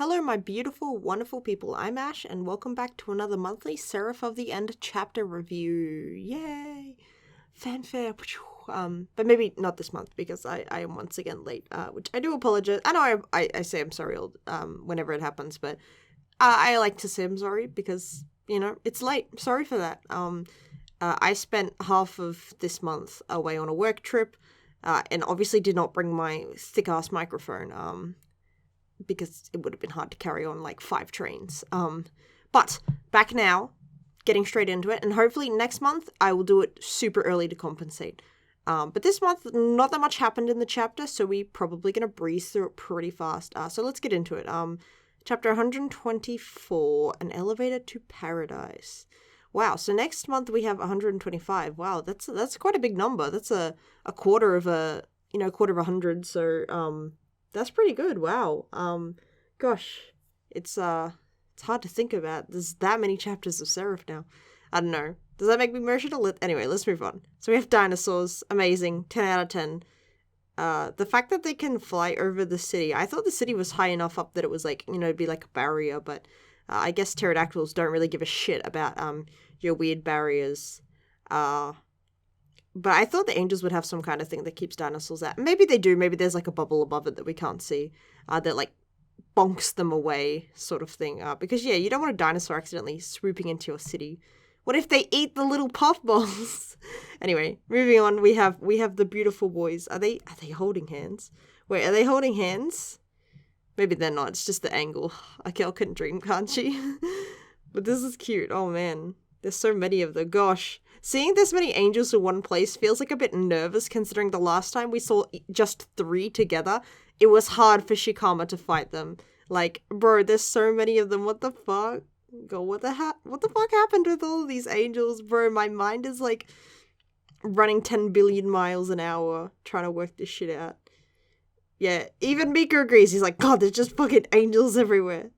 Hello, my beautiful, wonderful people. I'm Ash, and welcome back to another monthly Seraph of the End chapter review. Yay! Fanfare. But maybe not this month because I am once again late, which I do apologize. I know I say I'm sorry whenever it happens, but I like to say I'm sorry because, it's late. Sorry for that. I spent half of this month away on a work trip, and obviously did not bring my thick-ass microphone, because it would have been hard to carry on like 5 trains. But back now, getting straight into it, and hopefully next month I will do it super early to compensate. But this month, not that much happened in the chapter, so we're probably going to breeze through it pretty fast. So let's get into it. Chapter 124, An Elevator to Paradise. Wow, so next month we have 125. Wow, that's quite a big number. That's a quarter of a, quarter of 100, so, that's pretty good. Wow. Gosh, it's hard to think about. There's that many chapters of Seraph now. I don't know. Does that make me emotional? Anyway, let's move on. So we have dinosaurs. Amazing. 10 out of 10. The fact that they can fly over the city. I thought the city was high enough up that it was like, it'd be like a barrier, but I guess pterodactyls don't really give a shit about your weird barriers. But I thought the angels would have some kind of thing that keeps dinosaurs out. Maybe they do. Maybe there's like a bubble above it that we can't see that like bonks them away sort of thing. Because, yeah, you don't want a dinosaur accidentally swooping into your city. What if they eat the little puffballs? Anyway, moving on. We have the beautiful boys. Are they holding hands? Wait, are they holding hands? Maybe they're not. It's just the angle. A girl can dream, can't she? But this is cute. Oh, man. There's so many of them. Gosh. Seeing this many angels in one place feels like a bit nervous considering the last time we saw just 3 together. It was hard for Shikama to fight them. Like, bro, there's so many of them. What the fuck? What the fuck happened with all of these angels, bro? My mind is like running 10 billion miles an hour trying to work this shit out. Yeah, even Mika agrees. He's like, God, there's just fucking angels everywhere.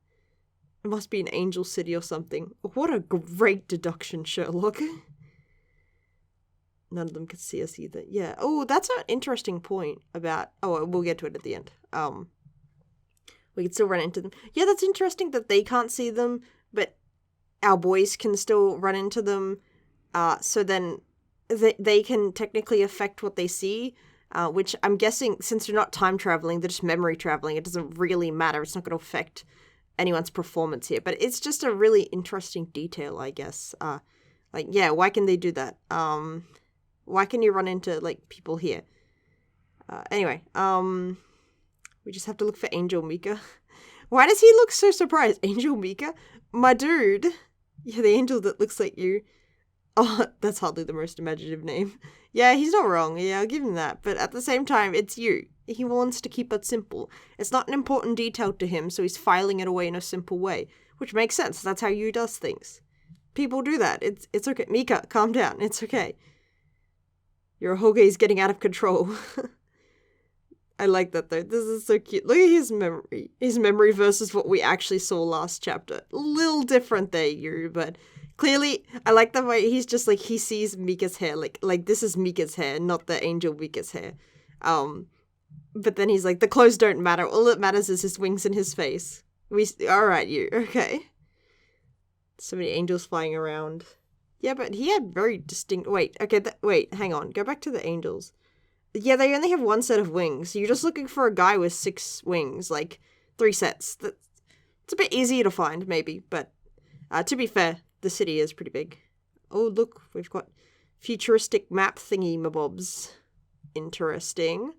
It must be an angel city or something. What a great deduction, Sherlock. None of them could see us either. Yeah. Oh, that's an interesting point about... Oh, we'll get to it at the end. We can still run into them. Yeah, that's interesting that they can't see them, but our boys can still run into them. So then they can technically affect what they see, which I'm guessing, since they're not time traveling, they're just memory traveling. It doesn't really matter. It's not going to affect anyone's performance here. But it's just a really interesting detail, I guess. Like, yeah, why can they do that? Why can you run into, like, people here? Anyway, we just have to look for Angel Mika. Why does he look so surprised? Angel Mika? My dude. Yeah, the angel that looks like you. Oh, that's hardly the most imaginative name. Yeah, he's not wrong. Yeah, I'll give him that. But at the same time, it's you. He wants to keep it simple. It's not an important detail to him, so he's filing it away in a simple way. Which makes sense. That's how you does things. People do that. It's okay. Mika, calm down. It's okay. Your Hoge is getting out of control. I like that though. This is so cute. Look at his memory. His memory versus what we actually saw last chapter. A little different there, Yuru, but clearly I like the way he's just like, he sees Mika's hair. Like this is Mika's hair, not the angel Mika's hair. But then he's like, the clothes don't matter. All that matters is his wings and his face. Alright, you. Okay. So many angels flying around. Yeah, but he had very distinct... Wait, okay, wait, hang on. Go back to the angels. Yeah, they only have 1 set of wings. You're just looking for a guy with 6 wings, like 3 sets. It's a bit easier to find, maybe, but to be fair, the city is pretty big. Oh, look, we've got futuristic map thingy-mabobs. Interesting.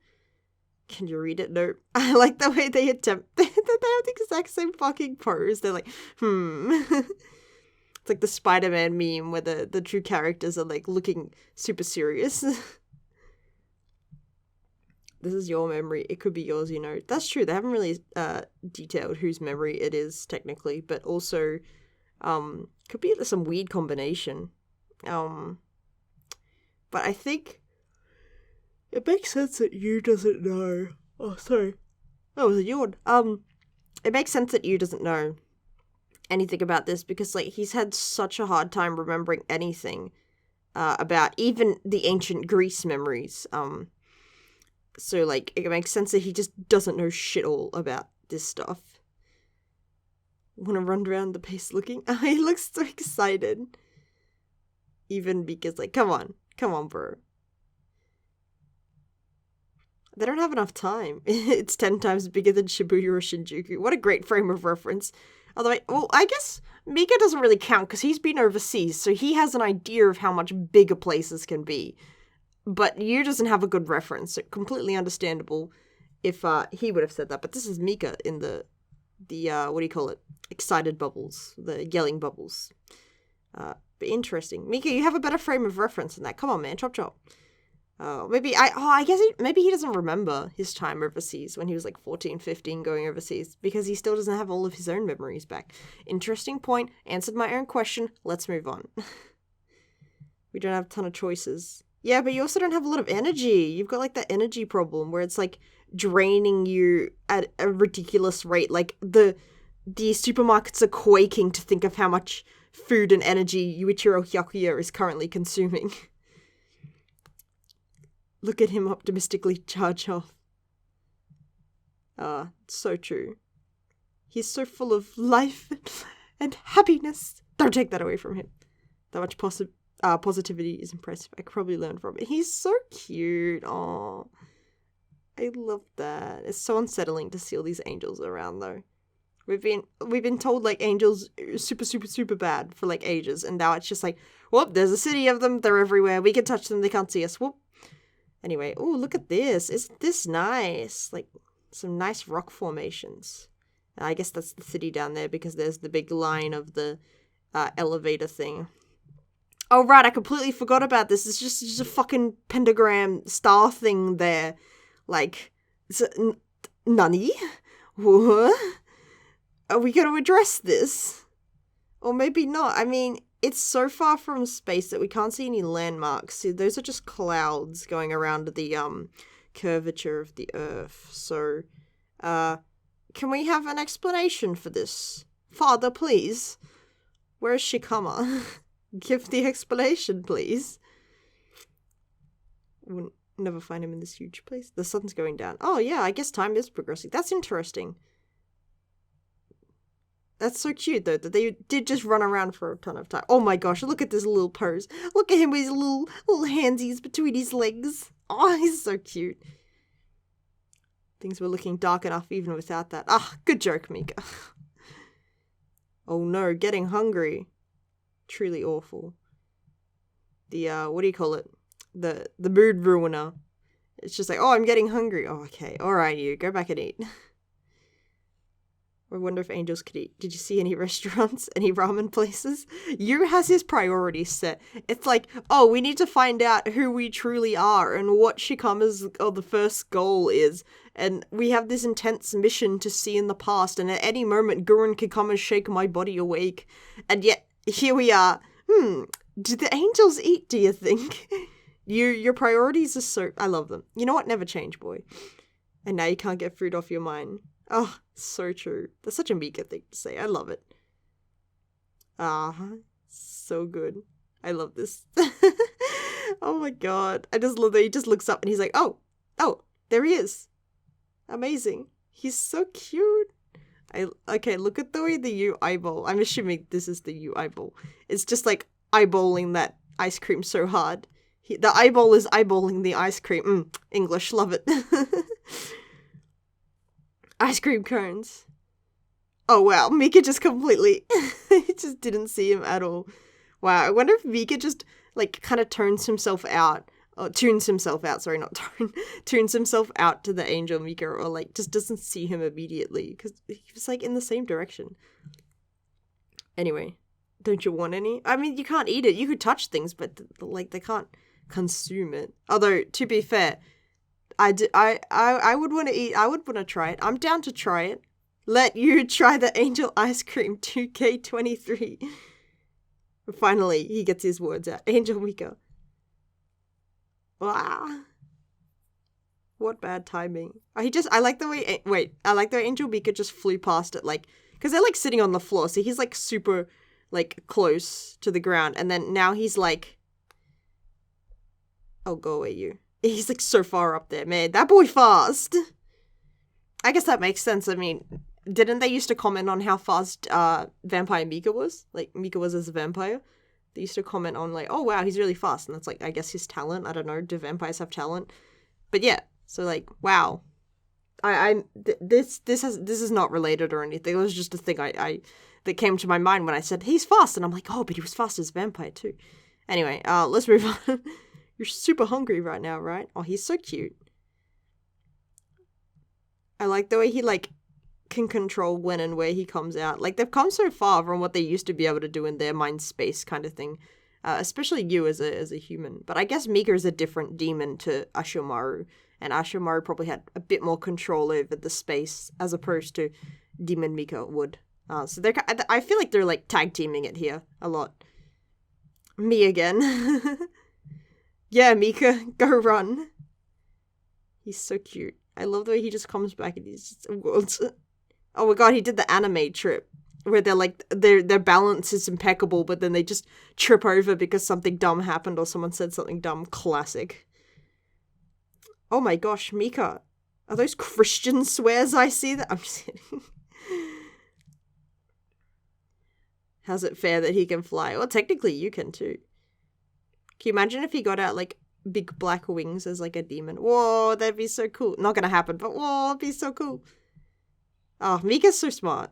Can you read it? No. I like the way they attempt... they have the exact same fucking pose. They're like, It's like the Spider-Man meme where the true characters are like looking super serious. This is your memory. It could be yours, That's true. They haven't really detailed whose memory it is technically, but also could be some weird combination. But I think it makes sense that you doesn't know. Oh, sorry. That was a yawn. It makes sense that you doesn't know anything about this because like he's had such a hard time remembering anything about even the ancient Greece memories. So like it makes sense that he just doesn't know shit all about this stuff. Want to run around the base looking? He looks so excited. Even Mika's like, come on, bro. They don't have enough time. It's 10 times bigger than Shibuya or Shinjuku. What a great frame of reference. Although, I guess Mika doesn't really count because he's been overseas, so he has an idea of how much bigger places can be. But Yu doesn't have a good reference, so completely understandable if he would have said that. But this is Mika in the what do you call it? Excited bubbles, the yelling bubbles. But interesting. Mika, you have a better frame of reference than that. Come on, man, chop. I guess maybe he doesn't remember his time overseas when he was like 14, 15 going overseas because he still doesn't have all of his own memories back. Interesting point. Answered my own question. Let's move on. We don't have a ton of choices. Yeah, but you also don't have a lot of energy. You've got like that energy problem where it's like draining you at a ridiculous rate. Like the supermarkets are quaking to think of how much food and energy Yuichiro Hyakuya is currently consuming. Look at him optimistically charge off. So true. He's so full of life and happiness. Don't take that away from him. That much positivity is impressive. I could probably learn from it. He's so cute. Aw. I love that. It's so unsettling to see all these angels around though. We've been told like angels are super, super, super bad for like ages, and now it's just like, whoop, there's a city of them, they're everywhere, we can touch them, they can't see us, whoop. Anyway, oh, look at this. Isn't this nice? Like, some nice rock formations. I guess that's the city down there because there's the big line of the elevator thing. Oh, right, I completely forgot about this. It's just a fucking pentagram star thing there. Like, nani? What? Are we going to address this? Or maybe not. I mean, it's so far from space that we can't see any landmarks. See, those are just clouds going around the curvature of the Earth. So, can we have an explanation for this? Father, please. Where's Shikama? Give the explanation, please. We'll never find him in this huge place. The sun's going down. Oh, yeah, I guess time is progressing. That's interesting. That's so cute, though, that they did just run around for a ton of time. Oh my gosh, look at this little pose. Look at him with his little handsies between his legs. Oh, he's so cute. Things were looking dark enough even without that. Ah, good joke, Mika. Oh no, getting hungry. Truly awful. The, what do you call it? The mood ruiner. It's just like, oh, I'm getting hungry. Oh, okay. Alright, you. Go back and eat. I wonder if angels could eat. Did you see any restaurants? Any ramen places? Yu has his priorities set. It's like, oh, we need to find out who we truly are and what Shikama's, the first goal is. And we have this intense mission to see in the past, and at any moment, Gurren could come and shake my body awake. And yet, here we are. Did the angels eat, do you think? Your priorities are so... I love them. You know what? Never change, boy. And now you can't get food off your mind. Oh, so true. That's such a Mika thing to say. I love it. So good. I love this. Oh my god. I just love that he just looks up and he's like, oh, there he is. Amazing. He's so cute. Okay, look at the way the Yu eyeball. I'm assuming this is the Yu eyeball. It's just like eyeballing that ice cream so hard. The eyeball is eyeballing the ice cream. English, love it. Ice cream cones. Oh wow, Mika just completely just didn't see him at all. Wow, I wonder if Mika just like kind of tunes himself out tunes himself out to the angel Mika, or like just doesn't see him immediately because he was like in the same direction. Anyway, don't you want any? I mean, you can't eat it. You could touch things, but like they can't consume it. Although to be fair, I would want to eat. I would want to try it. I'm down to try it. Let you try the angel ice cream 2K23. Finally, he gets his words out. Angel Mika. Wow. What bad timing. I like the way Angel Mika just flew past it, like, because they're like sitting on the floor, so he's like super like close to the ground, and then now he's like, oh, go away, you. He's like so far up there, man. That boy fast. I guess that makes sense. I mean, didn't they used to comment on how fast Vampire Mika was? Like, Mika was as a vampire. They used to comment on, like, oh, wow, he's really fast. And that's, like, I guess his talent. I don't know. Do vampires have talent? But yeah, so, like, wow. This is not related or anything. It was just a thing that came to my mind when I said, he's fast. And I'm like, oh, but he was fast as a vampire, too. Anyway, let's move on. You're super hungry right now, right? Oh, he's so cute. I like the way he, like, can control when and where he comes out. Like, they've come so far from what they used to be able to do in their mind space kind of thing. Especially you as a human. But I guess Mika is a different demon to Ashomaru. And Ashomaru probably had a bit more control over the space as opposed to Demon Mika would. So I feel like they're, like, tag teaming it here a lot. Me again. Yeah, Mika, go run. He's so cute. I love the way he just comes back and he's just... Oh my god, he did the anime trip. Where they're like, their balance is impeccable, but then they just trip over because something dumb happened or someone said something dumb. Classic. Oh my gosh, Mika. Are those Christian swears I see that? I'm just kidding. How's it fair that he can fly? Well, technically you can too. Can you imagine if he got out, like, big black wings as, like, a demon? Whoa, that'd be so cool. Not gonna happen, but whoa, it'd be so cool. Oh, Mika's so smart.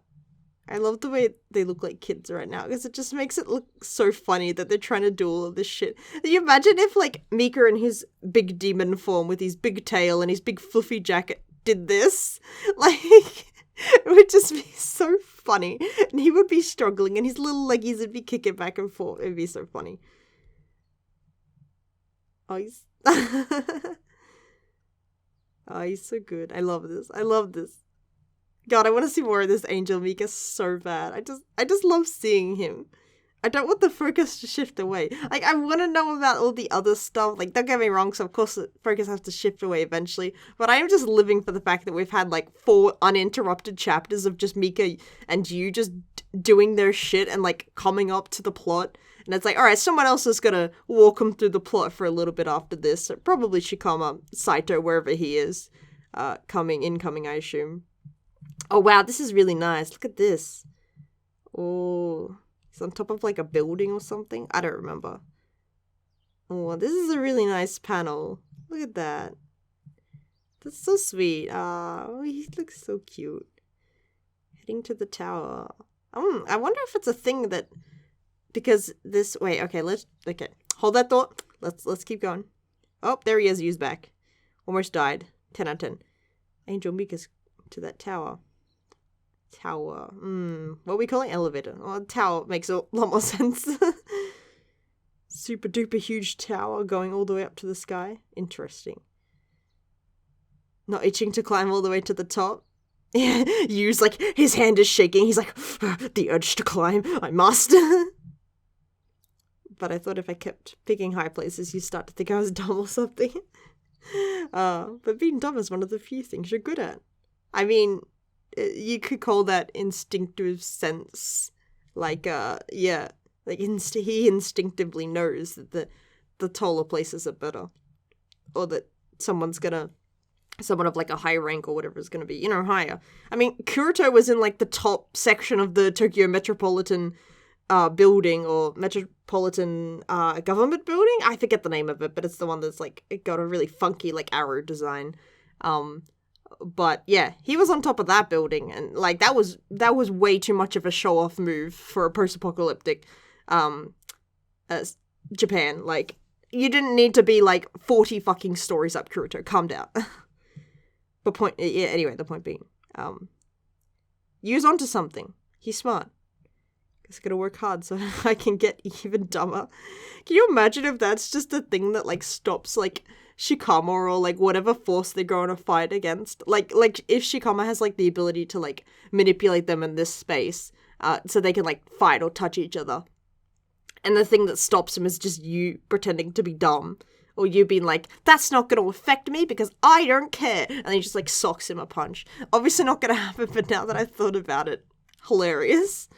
I love the way they look like kids right now, because it just makes it look so funny that they're trying to do all of this shit. Can you imagine if, like, Mika in his big demon form with his big tail and his big fluffy jacket did this? Like, it would just be so funny. And he would be struggling and his little leggies would be kicking back and forth. It would be so funny. Oh, he's... oh, he's so good. I love this. I love this. God, I want to see more of this Angel Mika so bad. I just love seeing him. I don't want the focus to shift away. Like, I want to know about all the other stuff. Like, don't get me wrong, so of course the focus has to shift away eventually. But I am just living for the fact that we've had, like, 4 uninterrupted chapters of just Mika and you just doing their shit and, like, coming up to the plot. And it's like, alright, someone else is gonna walk him through the plot for a little bit after this. So probably Shikama, Saito, wherever he is. Incoming, I assume. Oh, wow, this is really nice. Look at this. Oh, he's on top of, like, a building or something. I don't remember. Oh, this is a really nice panel. Look at that. That's so sweet. Oh, he looks so cute. Heading to the tower. I wonder if it's a thing that... Because this... Wait, okay, okay. Hold that thought. Let's keep going. Oh, there he is, used back. Almost died. 10 out of 10. Angel Mika's to that tower. Tower. What are we calling elevator? Oh, tower makes a lot more sense. Super duper huge tower going all the way up to the sky. Interesting. Not itching to climb all the way to the top. Yu's like, his hand is shaking. He's like, the urge to climb. I must. But I thought if I kept picking high places, you'd start to think I was dumb or something. But being dumb is one of the few things you're good at. I mean... You could call that instinctive sense. Like, yeah. Like, he instinctively knows that the taller places are better. Or that someone of, like, a high rank or whatever is gonna be, higher. I mean, Kuruto was in, like, the top section of the Tokyo Metropolitan, building, or Metropolitan, government building? I forget the name of it, but it's the one that's, like, it got a really funky, like, arrow design. But yeah, he was on top of that building, and like that was way too much of a show-off move for a post-apocalyptic Japan. Like, you didn't need to be like 40 fucking stories up, Kuruto. Calm down. Anyway, the point being, Yu's onto something. He's smart. He's gonna work hard so I can get even dumber. Can you imagine if that's just a thing that like stops like Shikama or like whatever force they're going to fight against? Like if Shikama has like the ability to like manipulate them in this space, so they can like fight or touch each other, and the thing that stops him is just you pretending to be dumb, or you being like, that's not going to affect me because I don't care, and he just like socks him a punch. Obviously not going to happen, but now that I've thought about it, hilarious.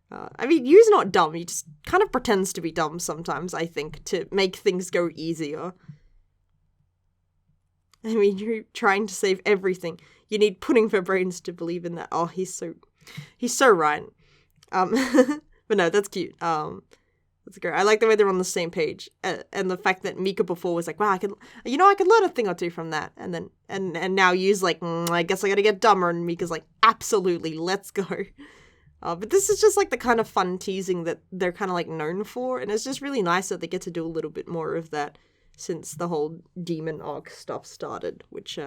I mean, Yu's not dumb, he just kind of pretends to be dumb sometimes, I think, to make things go easier. I mean, you're trying to save everything. You need pudding for brains to believe in that. Oh, he's so right. But no, that's cute. That's great. I like the way they're on the same page, and the fact that Mika before was like, "Wow, I could learn a thing or two from that," and then and now Yu's like, "I guess I gotta get dumber," and Mika's like, "Absolutely, let's go." But this is just like the kind of fun teasing that they're kind of like known for, and it's just really nice that they get to do a little bit more of that since the whole demon arc stuff started, which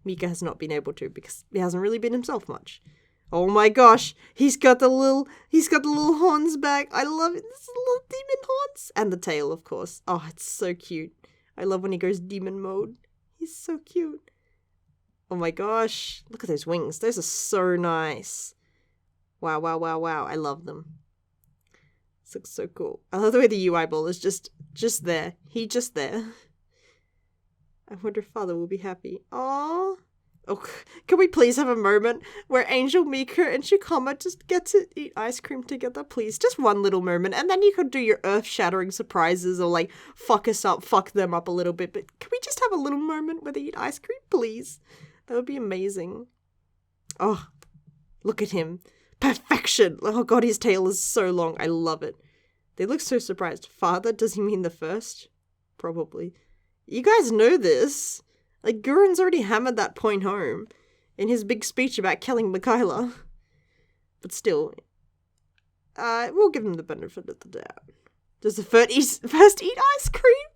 Mika has not been able to because he hasn't really been himself much. Oh my gosh, he's got the little horns back. I love it. This little demon horns. And the tail, of course. Oh, it's so cute. I love when he goes demon mode. He's so cute. Oh my gosh. Look at those wings. Those are so nice. Wow, wow, wow, wow. I love them. This looks so cool. I love the way the UI ball is just there. He's just there. I wonder if Father will be happy. Aww. Oh, can we please have a moment where Angel, Mika, and Shikama just get to eat ice cream together, please? Just one little moment, and then you could do your earth-shattering surprises or, like, fuck them up a little bit, but can we just have a little moment where they eat ice cream, please? That would be amazing. Oh, look at him. Perfection! Oh god, his tail is so long. I love it. They look so surprised. Father? Does he mean the first? Probably. You guys know this. Like, Gurren's already hammered that point home in his big speech about killing Mikaela. But still, we'll give him the benefit of the doubt. Does the first eat ice cream?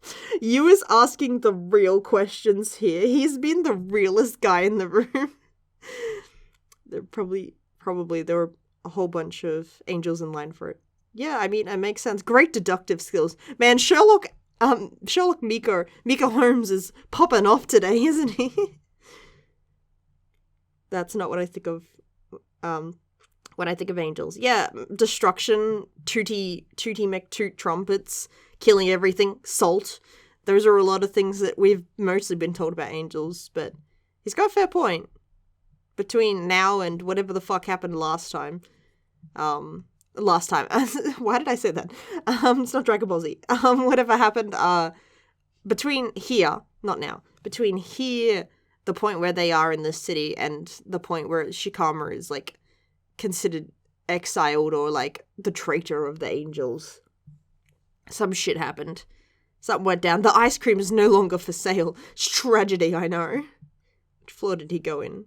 You is asking the real questions here. He's been the realest guy in the room. There there were a whole bunch of angels in line for it. Yeah, I mean, it makes sense. Great deductive skills. Man, Sherlock Mika Holmes is popping off today, isn't he? That's not what I think of when I think of angels. Yeah, destruction, tooty McToot trumpets, killing everything, salt. Those are a lot of things that we've mostly been told about angels, but he's got a fair point. Between now and whatever the fuck happened last time. Why did I say that? It's not Dragon Ball Z. Whatever happened, between here, not now, between here, the point where they are in the city, and the point where Shikama is, like, considered exiled or, like, the traitor of the angels. Some shit happened. Something went down. The ice cream is no longer for sale. It's tragedy, I know. Which floor did he go in?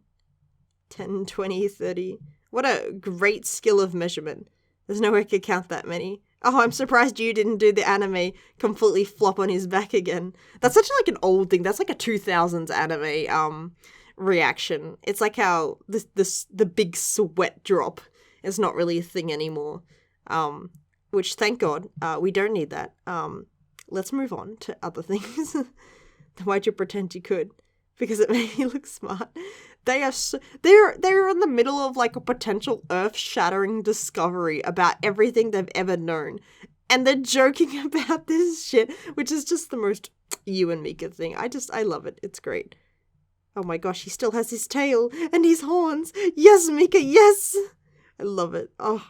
10, 20, 30. What a great skill of measurement. There's no way I could count that many. Oh, I'm surprised you didn't do the anime completely flop on his back again. That's such like an old thing. That's like a 2000s anime reaction. It's like how the big sweat drop is not really a thing anymore. Which, thank God, we don't need that. Let's move on to other things. Why'd you pretend you could? Because it made me look smart. They're in the middle of like a potential earth-shattering discovery about everything they've ever known. And they're joking about this shit, which is just the most you and Mika thing. I love it. It's great. Oh my gosh, he still has his tail and his horns. Yes, Mika, yes! I love it. Oh.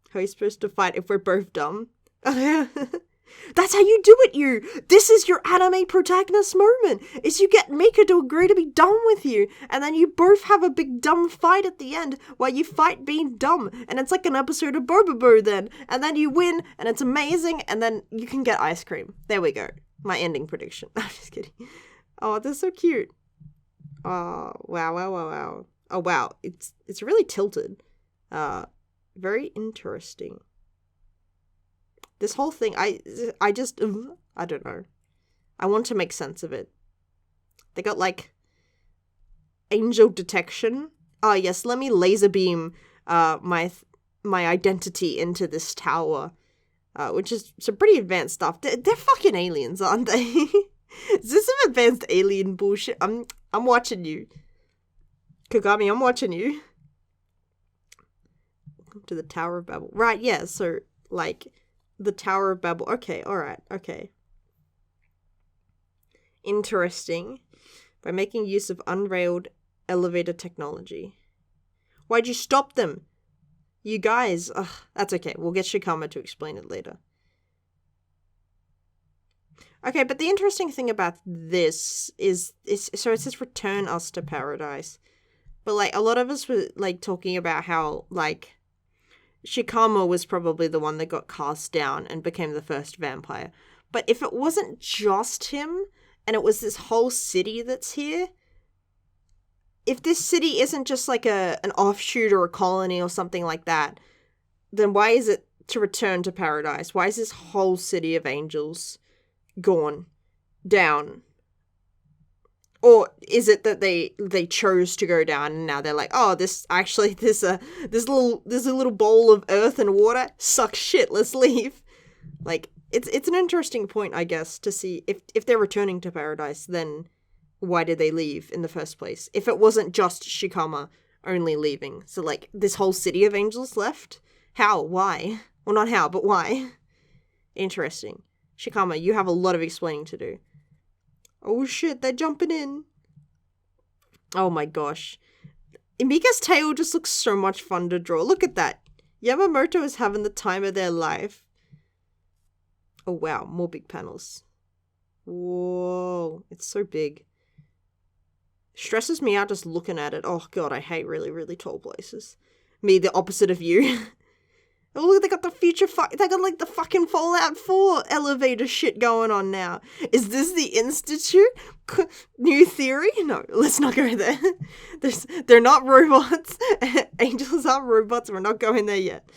How are you supposed to fight if we're both dumb? That's how you do it, you! This is your anime protagonist moment! Is you get Mika to agree to be dumb with you, and then you both have a big dumb fight at the end, while you fight being dumb, and it's like an episode of Bobobo then, and then you win, and it's amazing, and then you can get ice cream. There we go. My ending prediction. I'm just kidding. Oh, they're so cute. Oh, wow. Oh, wow. It's really tilted. Very interesting. This whole thing, I don't know. I want to make sense of it. They got, like, angel detection. Oh, yes, let me laser beam my identity into this tower, which is some pretty advanced stuff. They're fucking aliens, aren't they? Is this some advanced alien bullshit? I'm watching you. Kagami, I'm watching you. Welcome to the Tower of Babel. Right, yeah, so, like... The Tower of Babel. Okay, alright, okay. Interesting. By making use of unrailed elevator technology. Why'd you stop them? You guys. Ugh, that's okay. We'll get Shikama to explain it later. Okay, but the interesting thing about this is so it says return us to paradise. But, like, a lot of us were, like, talking about how, like, Shikama was probably the one that got cast down and became the first vampire. But if it wasn't just him, and it was this whole city that's here, if this city isn't just, like, an offshoot or a colony or something like that, then why is it to return to paradise? Why is this whole city of angels gone down? Or is it that they chose to go down and now they're like, oh, this little bowl of earth and water sucks shit, let's leave. Like, it's an interesting point, I guess, to see if they're returning to paradise, then why did they leave in the first place? If it wasn't just Shikama only leaving. So, like, this whole city of angels left? How? Why? Well, not how, but why? Interesting. Shikama, you have a lot of explaining to do. Oh shit, they're jumping in. Oh my gosh. Mika's tail just looks so much fun to draw. Look at that. Yamamoto is having the time of their life. Oh wow, more big panels. Whoa, it's so big. Stresses me out just looking at it. Oh god, I hate really, really tall places. Me, the opposite of you. Oh, look, they got the they got, like, the fucking Fallout 4 elevator shit going on now. Is this the Institute? New theory? No, let's not go there. They're not robots. Angels aren't robots. We're not going there yet.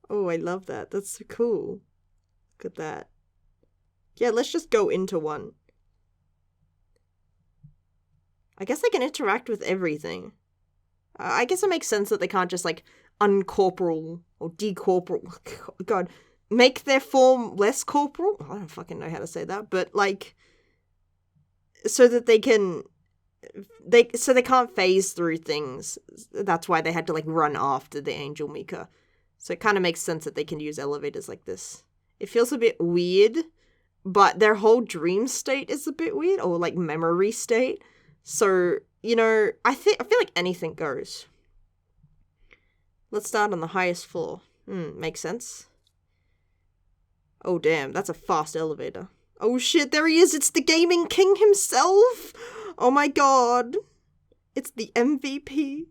Oh, I love that. That's so cool. Look at that. Yeah, let's just go into one. I guess they can interact with everything. I guess it makes sense that they can't just, like, uncorporal or decorporal. God, make their form less corporal? I don't fucking know how to say that, but, like, so that they can't phase through things. That's why they had to, like, run after the Angel Mika. So it kind of makes sense that they can use elevators like this. It feels a bit weird, but their whole dream state is a bit weird, or, like, memory state. So, you know, I feel like anything goes. Let's start on the highest floor. Makes sense. Oh damn, that's a fast elevator. Oh shit, there he is, it's the Gaming King himself! Oh my god. It's the MVP.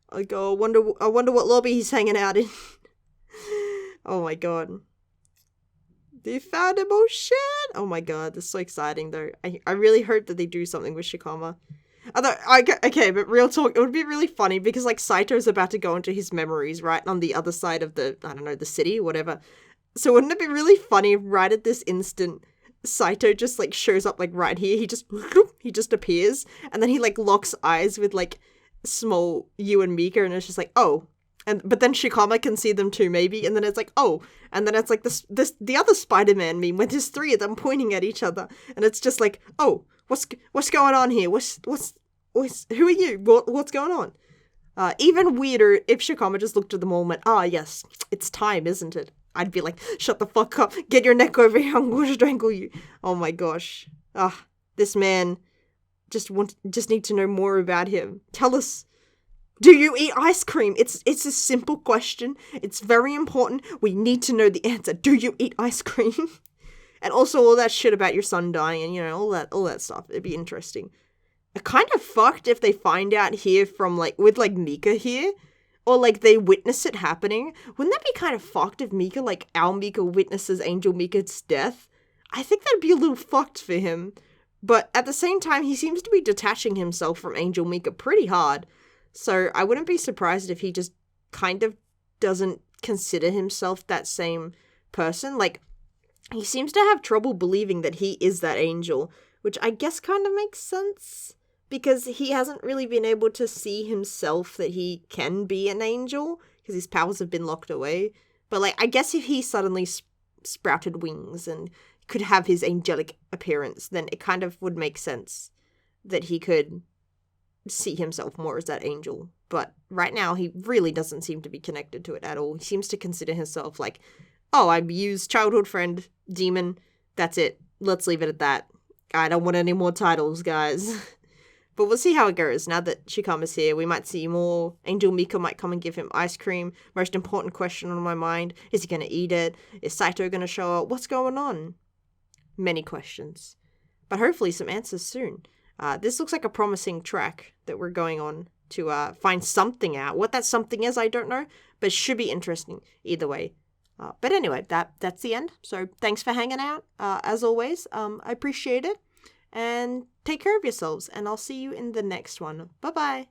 I wonder what lobby he's hanging out in. Oh my god. They found him, oh shit! Oh my god, this is so exciting though. I really hope that they do something with Shikama. Although, okay, but real talk, it would be really funny because, like, Saito's about to go into his memories, right, on the other side of the, I don't know, the city, whatever. So wouldn't it be really funny if right at this instant, Saito just, like, shows up, like, right here, he just appears, and then he, like, locks eyes with, like, small you and Mika, and it's just like, oh. But then Shikama can see them too, maybe, and then it's like, oh. And then it's like the other Spider-Man meme, where there's three of them pointing at each other, and it's just like, oh. What's going on here? Who are you? What's going on? Even weirder if Shikama just looked at them all and went, yes, it's time, isn't it? I'd be like, shut the fuck up, get your neck over here, I'm going to strangle you. Oh my gosh. This man, just need to know more about him. Tell us, do you eat ice cream? It's a simple question. It's very important. We need to know the answer. Do you eat ice cream? And also all that shit about your son dying and, you know, all that stuff. It'd be interesting. Kind of fucked if they find out here from, like, with, like, Mika here. Or, like, they witness it happening. Wouldn't that be kind of fucked if Mika, like, our Mika witnesses Angel Mika's death? I think that'd be a little fucked for him. But at the same time, he seems to be detaching himself from Angel Mika pretty hard. So I wouldn't be surprised if he just kind of doesn't consider himself that same person. Like, he seems to have trouble believing that he is that angel, which I guess kind of makes sense, because he hasn't really been able to see himself that he can be an angel, because his powers have been locked away. But, like, I guess if he suddenly sprouted wings and could have his angelic appearance, then it kind of would make sense that he could see himself more as that angel. But right now, he really doesn't seem to be connected to it at all. He seems to consider himself like, oh, I'm Yu's childhood friend, demon, that's it. Let's leave it at that. I don't want any more titles, guys. But we'll see how it goes. Now that Shikama's here, we might see more. Angel Miko might come and give him ice cream. Most important question on my mind, is he going to eat it? Is Saito going to show up? What's going on? Many questions. But hopefully some answers soon. This looks like a promising track that we're going on to find something out. What that something is, I don't know. But it should be interesting either way. But anyway, that's the end. So thanks for hanging out. As always, I appreciate it. And take care of yourselves, and I'll see you in the next one. Bye-bye.